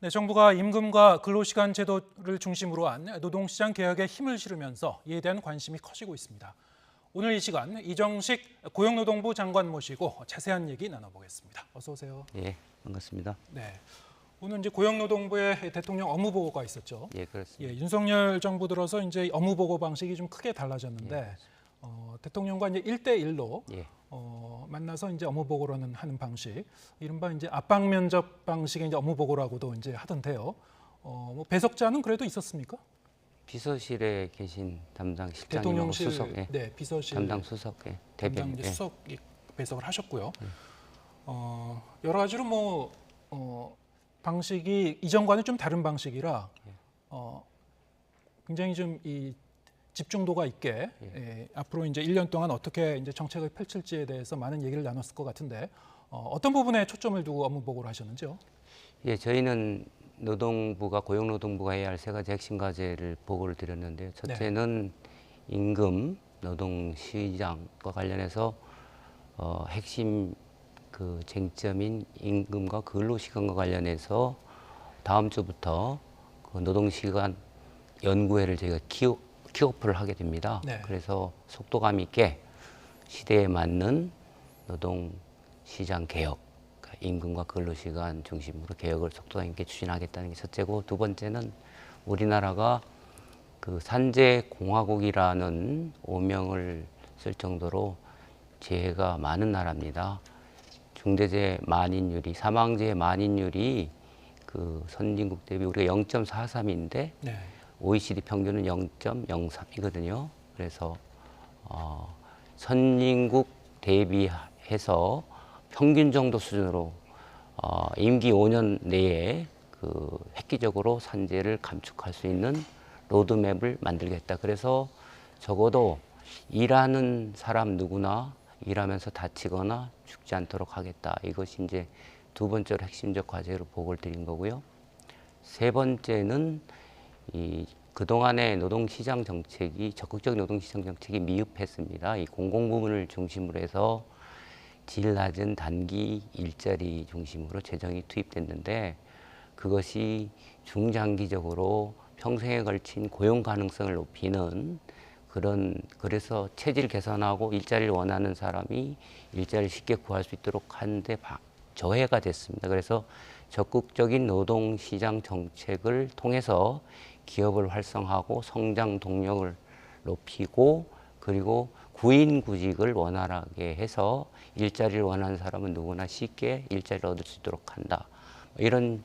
네, 정부가 임금과 근로시간 제도를 중심으로 한 노동시장 개혁에 힘을 실으면서 이에 대한 관심이 커지고 있습니다. 오늘 이 시간 이정식 고용노동부 장관 모시고 자세한 얘기 나눠보겠습니다. 어서 오세요. 예, 반갑습니다. 네, 오늘 이제 고용노동부의 대통령 업무 보고가 있었죠. 예, 그렇습니다. 예, 윤석열 정부 들어서 이제 업무 보고 방식이 좀 크게 달라졌는데 예, 대통령과 이제 1대1로 예, 만나서 이제 업무 보고를 하는 방식, 이른바 이제 압박 면접 방식의 이제 업무 보고라고도 이제 하던데요. 뭐 배석자는 그래도 있었습니까? 비서실에 계신 담당 실장님하고 대통령실, 수석, 예, 네, 비서실 담당 수석, 예, 담당 대변인, 이제 예, 수석이 배석을 하셨고요. 여러 가지로 뭐 방식이 이전과는 좀 다른 방식이라 굉장히 좀 이 집중도가 있게 앞으로 이제 1년 동안 어떻게 이제 정책을 펼칠지에 대해서 많은 얘기를 나눴을 것 같은데 어떤 부분에 초점을 두고 업무 보고를 하셨는지요? 예, 저희는 노동부가 고용노동부가 해야 할 세 가지 핵심 과제를 보고를 드렸는데요. 첫째는 임금, 노동시장과 관련해서 핵심 그 쟁점인 임금과 근로시간과 관련해서 다음 주부터 그 노동시간 연구회를 저희가 킥오프를 하게 됩니다. 네. 그래서 속도감 있게 시대에 맞는 노동시장 개혁, 그러니까 임금과 근로시간 중심으로 개혁을 속도감 있게 추진하겠다는 게 첫째고, 두 번째는 우리나라가 그 산재공화국이라는 오명을 쓸 정도로 재해가 많은 나라입니다. 중대재해 만인율이, 사망재해 만인율이 그 선진국 대비 우리가 0.43인데 네. OECD 평균은 0.03이거든요. 그래서 선진국 대비해서 평균 정도 수준으로 임기 5년 내에 그 획기적으로 산재를 감축할 수 있는 로드맵을 만들겠다. 그래서 적어도 일하는 사람 누구나 일하면서 다치거나 죽지 않도록 하겠다. 이것이 이제 두 번째로 핵심적 과제로 보고를 드린 거고요. 세 번째는 이 그동안의 노동시장 정책이, 적극적인 노동시장 정책이 미흡했습니다. 이 공공부문을 중심으로 해서 질 낮은 단기 일자리 중심으로 재정이 투입됐는데, 그것이 중장기적으로 평생에 걸친 고용 가능성을 높이는 그래서 체질 개선하고 일자리를 원하는 사람이 일자리를 쉽게 구할 수 있도록 하는데 저해가 됐습니다. 그래서 적극적인 노동시장 정책을 통해서 기업을 활성화하고 성장 동력을 높이고, 그리고 구인구직을 원활하게 해서 일자리를 원하는 사람은 누구나 쉽게 일자리를 얻을 수 있도록 한다. 이런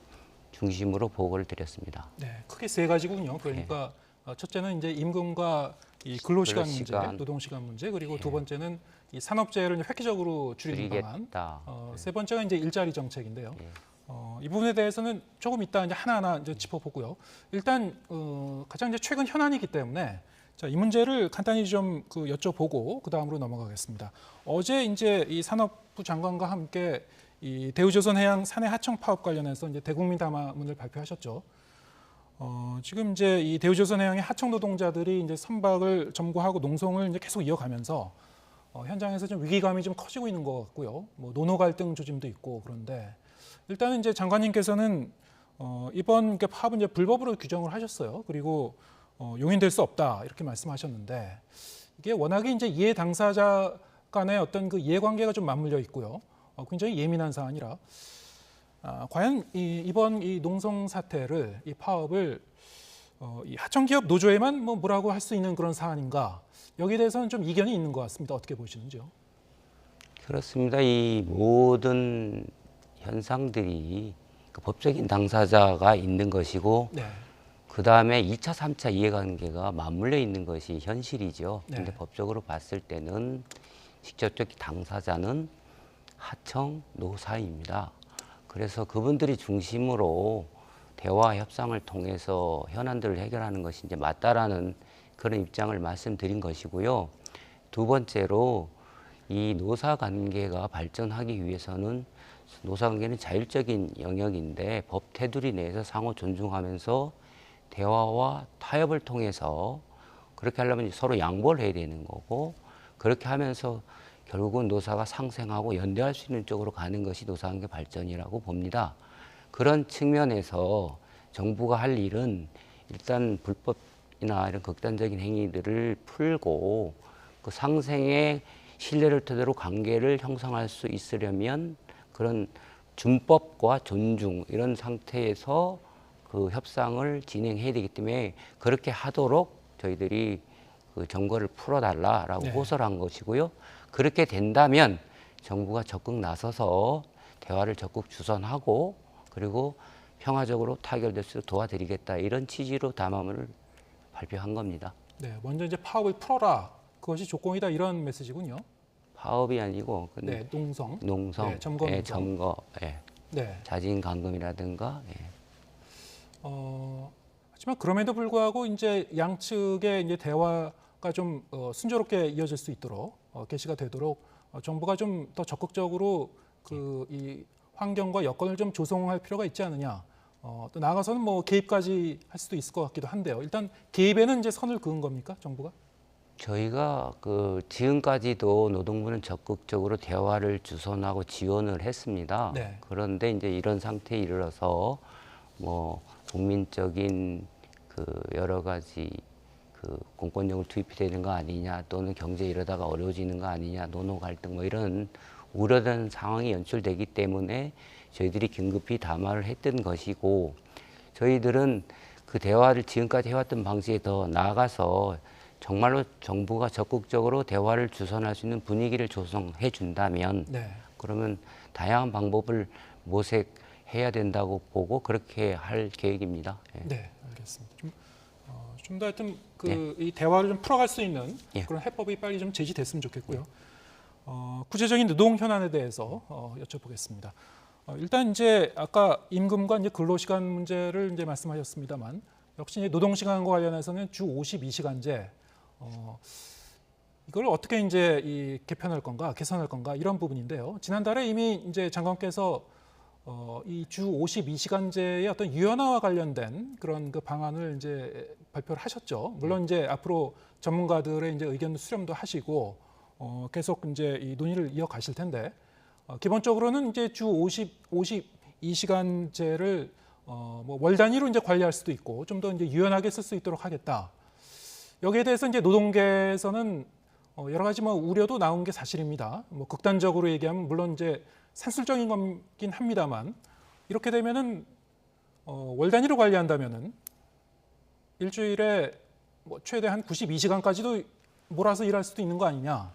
중심으로 보고를 드렸습니다. 네, 크게 세 가지군요. 그러니까 첫째는 이제 임금과 이 근로시간 문제, 근로시간. 노동시간 문제, 그리고 두 번째는 이 산업재해를 획기적으로 줄이는 방안. 줄이겠다. 세 번째가 이제 일자리 정책인데요. 예. 이 부분에 대해서는 조금 이따 이제 하나하나 이제 짚어보고요. 일단 가장 이제 최근 현안이기 때문에 자, 이 문제를 간단히 좀 여쭤보고 그 다음으로 넘어가겠습니다. 어제 이제 이 산업부 장관과 함께 이 대우조선해양 산해 하청 파업 관련해서 이제 대국민 담화문을 발표하셨죠. 지금 이제 이 대우조선해양의 하청 노동자들이 이제 선박을 점거하고 농성을 이제 계속 이어가면서 현장에서 좀 위기감이 좀 커지고 있는 것 같고요. 뭐 노노 갈등 조짐도 있고 그런데 일단은 이제 장관님께서는 이번 파업은 이제 불법으로 규정을 하셨어요. 그리고 용인될 수 없다 이렇게 말씀하셨는데 이게 워낙에 이제 이해 당사자 간의 어떤 그 이해관계가 좀 맞물려 있고요. 굉장히 예민한 사안이라 과연 이번 이 농성 사태를 이 파업을 이 하청기업 노조에만 뭐라고 할 수 있는 그런 사안인가? 여기에 대해서는 좀 이견이 있는 것 같습니다. 어떻게 보시는지요? 그렇습니다. 이 모든 현상들이 그 법적인 당사자가 있는 것이고, 네. 그 다음에 2차, 3차 이해관계가 맞물려 있는 것이 현실이죠. 그런데 네. 법적으로 봤을 때는 직접적 당사자는 하청 노사입니다. 그래서 그분들이 중심으로 대화 협상을 통해서 현안들을 해결하는 것이 이제 맞다라는 그런 입장을 말씀드린 것이고요. 두 번째로 이 노사 관계가 발전하기 위해서는 노사 관계는 자율적인 영역인데 법 테두리 내에서 상호 존중하면서 대화와 타협을 통해서 그렇게 하려면 서로 양보를 해야 되는 거고, 그렇게 하면서 결국은 노사가 상생하고 연대할 수 있는 쪽으로 가는 것이 노사관계 발전이라고 봅니다. 그런 측면에서 정부가 할 일은 일단 불법이나 이런 극단적인 행위들을 풀고 그 상생의 신뢰를 토대로 관계를 형성할 수 있으려면 그런 준법과 존중 이런 상태에서 그 협상을 진행해야 되기 때문에 그렇게 하도록 저희들이 그 점거를 풀어달라라고 네. 호소를 한 것이고요. 그렇게 된다면 정부가 적극 나서서 대화를 적극 주선하고 그리고 평화적으로 타결될 수 있도록 도와드리겠다 이런 취지로 담화문을 발표한 겁니다. 네, 먼저 이제 파업을 풀어라. 그것이 조건이다 이런 메시지군요. 파업이 아니고 네, 농성. 농성, 네, 점거 농성. 점거, 네. 자진 감금이라든가. 하지만 그럼에도 불구하고 이제 양측의 이제 대화가 좀 순조롭게 이어질 수 있도록 개시가 되도록 정부가 좀 더 적극적으로 그 이 환경과 여건을 좀 조성할 필요가 있지 않느냐. 또 나아가서는 뭐 개입까지 할 수도 있을 것 같기도 한데요. 일단 개입에는 이제 선을 그은 겁니까, 정부가? 저희가 그 지금까지도 노동부는 적극적으로 대화를 주선하고 지원을 했습니다. 네. 그런데 이제 이런 상태에 이르러서 뭐 국민적인 그 여러 가지 그 공권력을 투입이 되는 거 아니냐 또는 경제 이러다가 어려워지는 거 아니냐 노노 갈등 뭐 이런 우려되는 상황이 연출되기 때문에 저희들이 긴급히 담화를 했던 것이고 저희들은 그 대화를 지금까지 해왔던 방식에 더 나아가서 정말로 정부가 적극적으로 대화를 주선할 수 있는 분위기를 조성해 준다면 네. 그러면 다양한 방법을 모색해야 된다고 보고 그렇게 할 계획입니다. 예. 네, 알겠습니다. 좀 더 하여튼 이 대화를 좀 풀어갈 수 있는 예. 그런 해법이 빨리 좀 제시됐으면 좋겠고요. 구체적인 노동 현안에 대해서 여쭤보겠습니다. 일단 이제 아까 임금과 이제 근로시간 문제를 이제 말씀하셨습니다만 역시 이제 노동시간과 관련해서는 주 52시간제 이걸 어떻게 이제 이 개편할 건가, 개선할 건가 이런 부분인데요. 지난달에 이미 이제 장관께서 이 주 52시간제의 어떤 유연화와 관련된 그런 그 방안을 이제 발표를 하셨죠. 물론 이제 앞으로 전문가들의 이제 의견 수렴도 하시고 계속 이제 이 논의를 이어가실 텐데 기본적으로는 이제 주 52시간제를 뭐 월 단위로 이제 관리할 수도 있고 좀 더 이제 유연하게 쓸 수 있도록 하겠다. 여기에 대해서 이제 노동계에서는 여러 가지 뭐 우려도 나온 게 사실입니다. 뭐 극단적으로 얘기하면 물론 이제 산술적인 거긴 합니다만 이렇게 되면은 월 단위로 관리한다면은 일주일에 뭐 최대 한 92시간까지도 몰아서 일할 수도 있는 거 아니냐.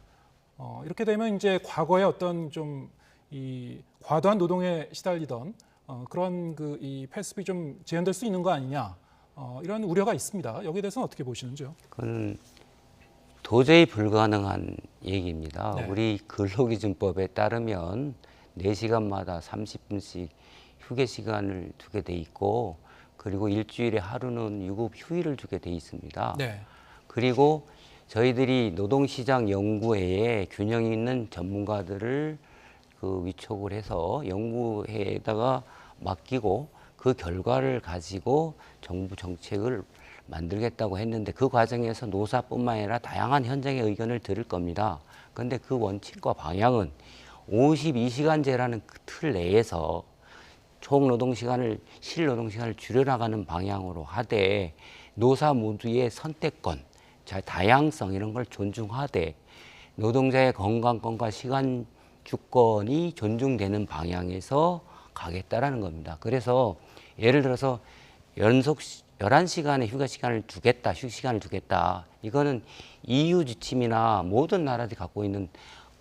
이렇게 되면 이제 과거의 어떤 좀 이 과도한 노동에 시달리던 그런 그 이 패습이 좀 제한될 수 있는 거 아니냐. 이런 우려가 있습니다. 여기에 대해서는 어떻게 보시는지요? 그건 도저히 불가능한 얘기입니다. 네. 우리 근로기준법에 따르면 4시간마다 30분씩 휴게 시간을 두게 돼 있고 그리고 일주일에 하루는 유급 휴일을 주게 돼 있습니다. 네. 그리고 저희들이 노동시장 연구회에 균형 있는 전문가들을 그 위촉을 해서 연구회에다가 맡기고 그 결과를 가지고 정부 정책을 만들겠다고 했는데 그 과정에서 노사뿐만 아니라 다양한 현장의 의견을 들을 겁니다. 그런데 그 원칙과 방향은 52시간제라는 그 틀 내에서 총 노동시간을 실노동시간을 줄여나가는 방향으로 하되 노사 모두의 선택권, 다양성 이런 걸 존중하되 노동자의 건강권과 시간 주권이 존중되는 방향에서 가겠다라는 겁니다. 그래서 예를 들어서 연속 11시간의 휴가 시간을 두겠다, 휴식 시간을 두겠다. 이거는 EU 지침이나 모든 나라들이 갖고 있는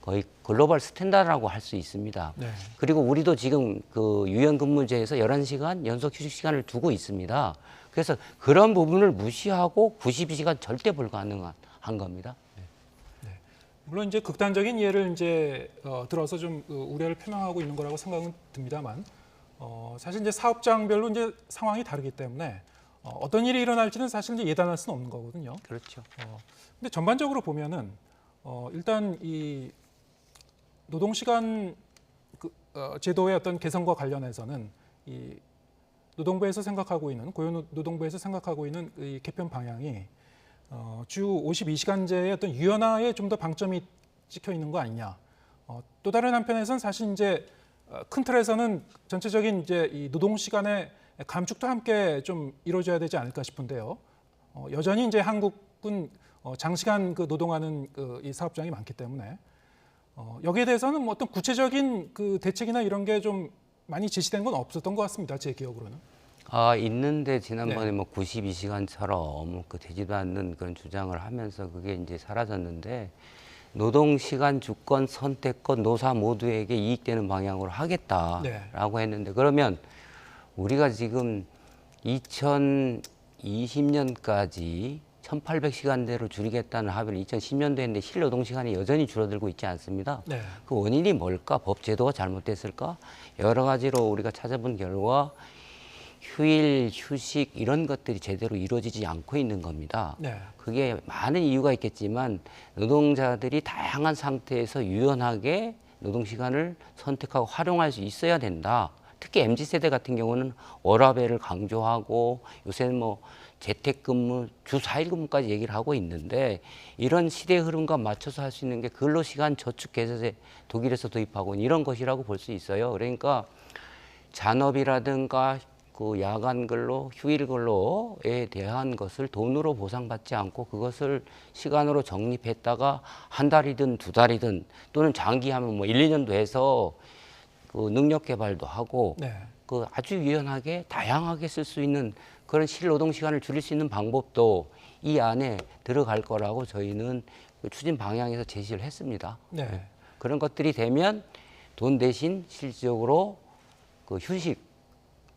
거의 글로벌 스탠다드라고 할 수 있습니다. 네. 그리고 우리도 지금 그 유연근무제에서 11시간 연속 휴식 시간을 두고 있습니다. 그래서 그런 부분을 무시하고 92시간 절대 불가능한 겁니다. 물론 이제 극단적인 예를 이제 들어서 좀 우려를 표명하고 있는 거라고 생각은 듭니다만 사실 이제 사업장별로 이제 상황이 다르기 때문에 어떤 일이 일어날지는 사실 이제 예단할 수는 없는 거거든요. 그렇죠. 근데 전반적으로 보면은 일단 이 노동시간 제도의 어떤 개선과 관련해서는 이 노동부에서 생각하고 있는 고용노동부에서 생각하고 있는 이 개편 방향이 주 52시간제의 어떤 유연화에 좀 더 방점이 찍혀 있는 거 아니냐. 또 다른 한편에서는 사실 이제 큰 틀에서는 전체적인 이제 이 노동 시간의 감축도 함께 좀 이루어져야 되지 않을까 싶은데요. 여전히 이제 한국은 장시간 그 노동하는 이 사업장이 많기 때문에 여기에 대해서는 뭐 어떤 구체적인 그 대책이나 이런 게 좀 많이 제시된 건 없었던 것 같습니다. 제 기억으로는. 있는데 지난번에 네. 뭐 92시간처럼 그 되지도 않는 그런 주장을 하면서 그게 이제 사라졌는데 노동 시간 주권 선택권 노사 모두에게 이익되는 방향으로 하겠다라고 했는데 그러면 우리가 지금 2020년까지 1800시간대로 줄이겠다는 합의를 2010년도에 했는데 실노동 시간이 여전히 줄어들고 있지 않습니다. 네. 그 원인이 뭘까? 법 제도가 잘못됐을까? 여러 가지로 우리가 찾아본 결과 휴일, 휴식 이런 것들이 제대로 이루어지지 않고 있는 겁니다. 네. 그게 많은 이유가 있겠지만 노동자들이 다양한 상태에서 유연하게 노동 시간을 선택하고 활용할 수 있어야 된다. 특히 MZ세대 같은 경우는 워라밸을 강조하고 요새는 뭐 재택근무, 주 4일 근무까지 얘기를 하고 있는데 이런 시대의 흐름과 맞춰서 할 수 있는 게 근로시간 저축 개선에 독일에서 도입하고 있는 이런 것이라고 볼 수 있어요. 그러니까 잔업이라든가 그 야간 근로, 휴일 근로에 대한 것을 돈으로 보상받지 않고 그것을 시간으로 적립했다가 한 달이든 두 달이든 또는 장기하면 뭐 1, 2년도 해서 그 능력 개발도 하고 네. 그 아주 유연하게 다양하게 쓸 수 있는 그런 실노동 시간을 줄일 수 있는 방법도 이 안에 들어갈 거라고 저희는 그 추진 방향에서 제시를 했습니다. 네. 그런 것들이 되면 돈 대신 실질적으로 그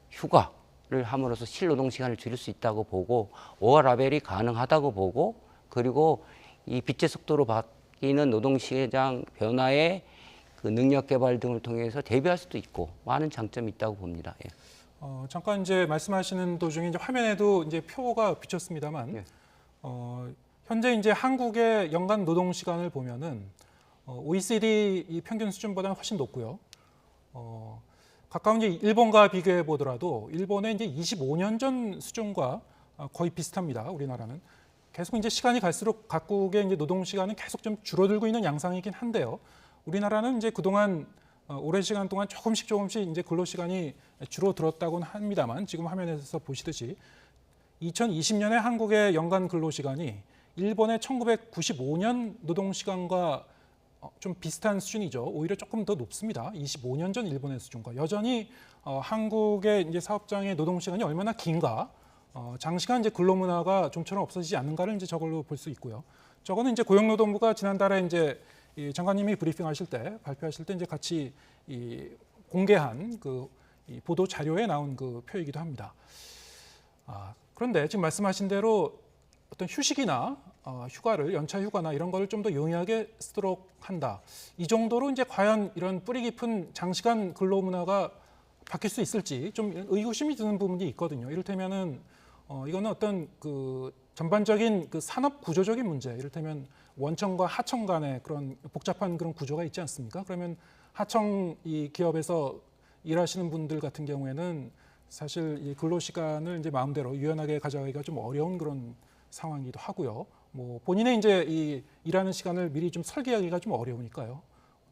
휴가를 함으로써 실노동 시간을 줄일 수 있다고 보고 오버라벨이 가능하다고 보고 그리고 이 빛의 속도로 바뀌는 노동시장 변화에 그 능력 개발 등을 통해서 대비할 수도 있고 많은 장점이 있다고 봅니다. 예. 잠깐 이제 말씀하시는 도중에 이제 화면에도 이제 표가 비쳤습니다만 예. 현재 이제 한국의 연간 노동 시간을 보면은 OECD 이 평균 수준보다는 훨씬 높고요. 가까운 이제 일본과 비교해 보더라도 일본의 이제 25년 전 수준과 거의 비슷합니다. 우리나라는 계속 이제 시간이 갈수록 각국의 이제 노동 시간은 계속 좀 줄어들고 있는 양상이긴 한데요. 우리나라는 이제 그동안 오랜 시간 동안 조금씩 이제 근로 시간이 줄어들었다고는 합니다만 지금 화면에서 보시듯이 2020년에 한국의 연간 근로 시간이 일본의 1995년 노동 시간과 좀 비슷한 수준이죠. 오히려 조금 더 높습니다. 25년 전 일본의 수준과 여전히 한국의 이제 사업장의 노동 시간이 얼마나 긴가, 장시간 이제 근로 문화가 좀처럼 없어지지 않는가를 이제 저걸로 볼 수 있고요. 저거는 이제 고용노동부가 지난달에 이제 이 장관님이 브리핑하실 때 발표하실 때 이제 같이 이 공개한 그 이 보도 자료에 나온 그 표이기도 합니다. 그런데 지금 말씀하신 대로 어떤 휴식이나 휴가를 연차 휴가나 이런 거를 좀 더 용이하게 쓰도록 한다. 이 정도로 이제 과연 이런 뿌리 깊은 장시간 근로 문화가 바뀔 수 있을지 좀 의구심이 드는 부분이 있거든요. 이를테면은 이거는 어떤 그 전반적인 그 산업 구조적인 문제, 이를테면 원청과 하청 간의 그런 복잡한 그런 구조가 있지 않습니까? 그러면 하청 이 기업에서 일하시는 분들 같은 경우에는 사실 이 근로 시간을 이제 마음대로 유연하게 가져가기가 좀 어려운 그런 상황이기도 하고요. 뭐 본인의 이제 이 일하는 시간을 미리 좀 설계하기가 좀 어려우니까요.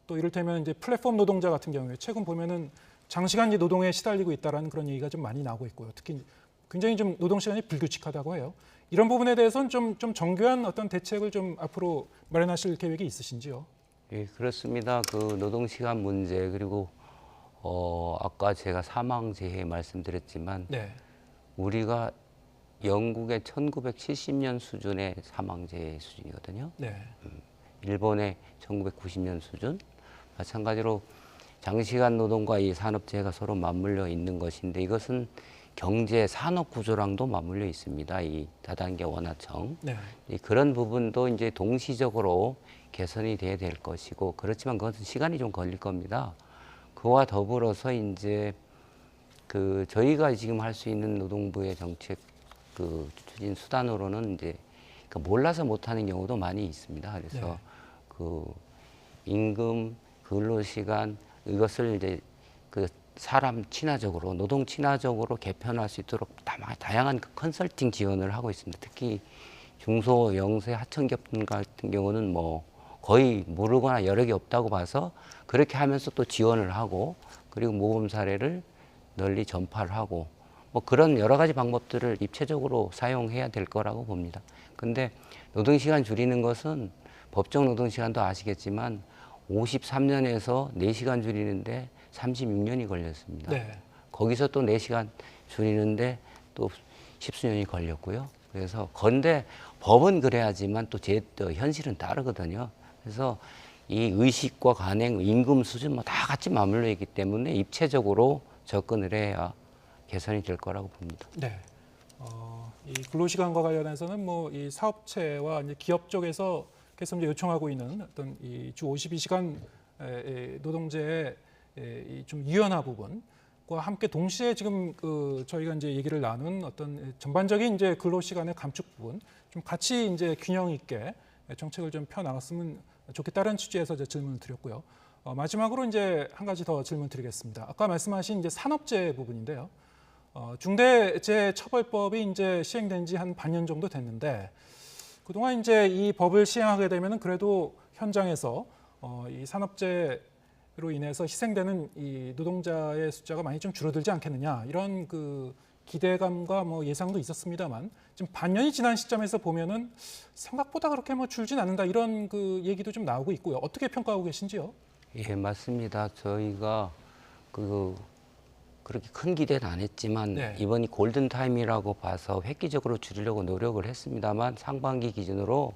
또 이를테면 이제 플랫폼 노동자 같은 경우에 최근 보면은 장시간 이제 노동에 시달리고 있다라는 그런 얘기가 좀 많이 나오고 있고요. 특히 굉장히 좀 노동 시간이 불규칙하다고 해요. 이런 부분에 대해서는 좀 정교한 어떤 대책을 좀 앞으로 마련하실 계획이 있으신지요? 예, 그렇습니다. 그 노동 시간 문제 그리고 아까 제가 사망재해 말씀드렸지만 네. 우리가 영국의 1970년 수준의 사망재해 수준이거든요. 네. 일본의 1990년 수준. 마찬가지로 장시간 노동과 이 산업재해가 서로 맞물려 있는 것인데 이것은 경제 산업 구조랑도 맞물려 있습니다. 이 다단계 원화청. 네. 그런 부분도 이제 동시적으로 개선이 돼야 될 것이고 그렇지만 그것은 시간이 좀 걸릴 겁니다. 그와 더불어서 이제 그 저희가 지금 할 수 있는 노동부의 정책 그 추진 수단으로는 이제 그 몰라서 못하는 경우도 많이 있습니다. 그래서 네. 그 임금, 근로시간 이것을 이제 그 사람 친화적으로 노동 친화적으로 개편할 수 있도록 다양한 그 컨설팅 지원을 하고 있습니다. 특히 중소 영세 하청기업 같은 경우는 뭐 거의 모르거나 여력이 없다고 봐서 그렇게 하면서 또 지원을 하고 그리고 모범 사례를 널리 전파를 하고 뭐 그런 여러 가지 방법들을 입체적으로 사용해야 될 거라고 봅니다. 근데 노동시간 줄이는 것은 법정 노동시간도 아시겠지만 53년에서 4시간 줄이는데 36년이 걸렸습니다. 네. 거기서 또 4시간 줄이는데 또 십수년이 걸렸고요. 그래서 건데 법은 그래야지만 또 현실은 다르거든요. 그래서 이 의식과 관행, 임금 수준 뭐 다 같이 맞물려 있기 때문에 입체적으로 접근을 해야 개선이 될 거라고 봅니다. 네. 이 근로시간과 관련해서는 뭐 이 사업체와 이제 기업 쪽에서 계속 이제 요청하고 있는 어떤 이 주 52시간 노동제의 이좀 유연화 부분과 함께 동시에 지금 그 저희가 이제 얘기를 나눈 어떤 전반적인 이제 근로시간의 감축 부분 좀 같이 이제 균형 있게 정책을 좀 펴 나갔으면 좋겠다는 취지에서 이제 질문을 드렸고요. 마지막으로 이제 한 가지 더 질문 드리겠습니다. 아까 말씀하신 이제 산업재해 부분인데요. 중대재해처벌법이 이제 시행된 지 한 반년 정도 됐는데 그동안 이제 이 법을 시행하게 되면은 그래도 현장에서 이 산업재해로 인해서 희생되는 이 노동자의 숫자가 많이 좀 줄어들지 않겠느냐 이런 그 기대감과 뭐 예상도 있었습니다만 지금 반년이 지난 시점에서 보면은 생각보다 그렇게 뭐 줄진 않는다 이런 그 얘기도 좀 나오고 있고요. 어떻게 평가하고 계신지요? 예, 맞습니다. 저희가 그렇게 큰 기대는 안 했지만 네. 이번이 골든 타임이라고 봐서 획기적으로 줄이려고 노력을 했습니다만 상반기 기준으로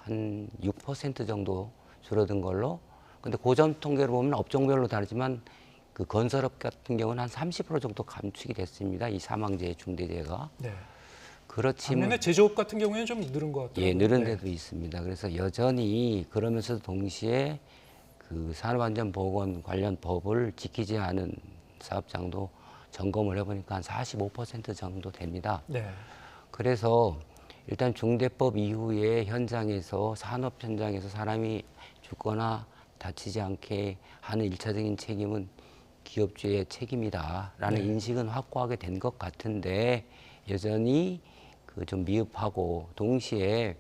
한 6% 정도 줄어든 걸로. 근데 고점 통계를 보면 업종별로 다르지만 그 건설업 같은 경우는 한 30% 정도 감축이 됐습니다. 이 사망재해, 중대재해가. 네. 그렇지만 반면에 제조업 같은 경우에는 좀 늘은 것 같아요. 예, 늘은 데도 있습니다. 그래서 여전히 그러면서도 동시에 그 산업안전보건 관련 법을 지키지 않은 사업장도 점검을 해보니까 한 45% 정도 됩니다. 네. 그래서 일단 중대법 이후에 현장에서 산업 현장에서 사람이 죽거나 다치지 않게 하는 일차적인 책임은 기업주의 책임이다라는 네. 인식은 확고하게 된 것 같은데 여전히 그 좀 미흡하고 동시에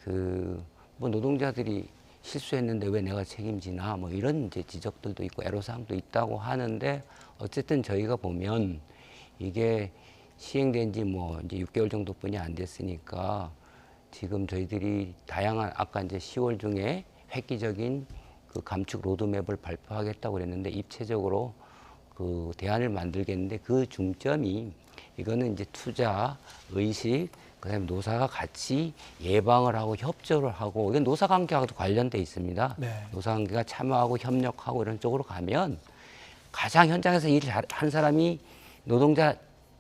그 뭐 노동자들이 실수했는데 왜 내가 책임지나 뭐 이런 이제 지적들도 있고 애로사항도 있다고 하는데 어쨌든 저희가 보면 이게 시행된 지 뭐 이제 6개월 정도뿐이 안 됐으니까 지금 저희들이 다양한 아까 이제 10월 중에 획기적인 그 감축 로드맵을 발표하겠다고 그랬는데 입체적으로 그 대안을 만들겠는데 그 중점이 이거는 이제 투자, 의식, 그다음에 노사가 같이 예방을 하고 협조를 하고 이건 노사관계와도 관련돼 있습니다. 네. 노사관계가 참여하고 협력하고 이런 쪽으로 가면 가장 현장에서 일을 한 사람이 노동자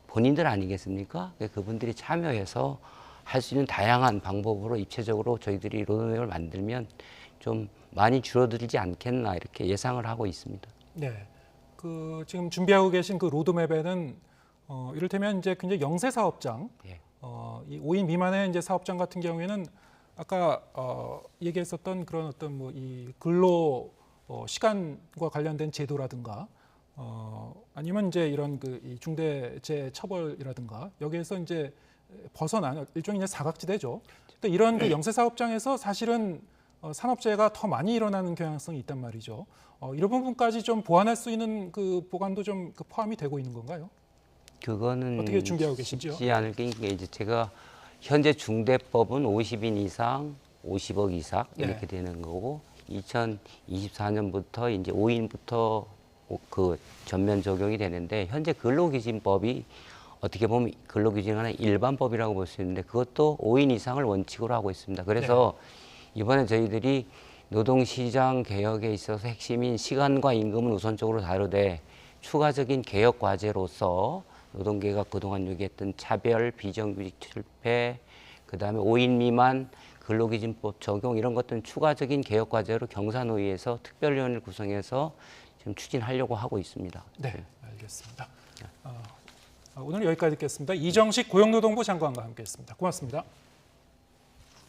본인들 아니겠습니까? 그분들이 참여해서 할 수 있는 다양한 방법으로 입체적으로 저희들이 로드맵을 만들면 좀 많이 줄어들지 않겠나 이렇게 예상을 하고 있습니다. 네. 그 지금 준비하고 계신 그 로드맵에는 이를테면 이제 굉장히 영세 사업장, 예. 이 5인 미만의 이제 사업장 같은 경우에는 아까 얘기했었던 그런 어떤 뭐 이 근로 시간과 관련된 제도라든가 아니면 이제 이런 그 이 중대재해 처벌이라든가 여기에서 이제 벗어난 일종의 이제 사각지대죠. 또 이런 그 영세 사업장에서 사실은 산업재해가 더 많이 일어나는 경향성이 있단 말이죠. 이런 부분까지 좀 보완할 수 있는 그 보관도 좀 그 포함이 되고 있는 건가요? 그거는 어떻게 준비하고 계신지요? 쉽지 않을 게 이제 제가 현재 중대법은 50인 이상 50억 이상 이렇게 네. 되는 거고 2024년부터 이제 5인부터 그 전면 적용이 되는데 현재 근로기준법이 어떻게 보면 근로기준이 하나 일반법이라고 볼 수 있는데 그것도 5인 이상을 원칙으로 하고 있습니다. 그래서 이번에 저희들이 노동시장 개혁에 있어서 핵심인 시간과 임금은 우선적으로 다루되 추가적인 개혁 과제로서 노동계가 그동안 요구했던 차별, 비정규직 출폐, 그다음에 5인 미만 근로기준법 적용 이런 것들은 추가적인 개혁 과제로 경사노위에서 특별위원회를 구성해서 지금 추진하려고 하고 있습니다. 네, 알겠습니다. 오늘 여기까지 듣겠습니다. 이정식 고용노동부 장관과 함께했습니다. 고맙습니다.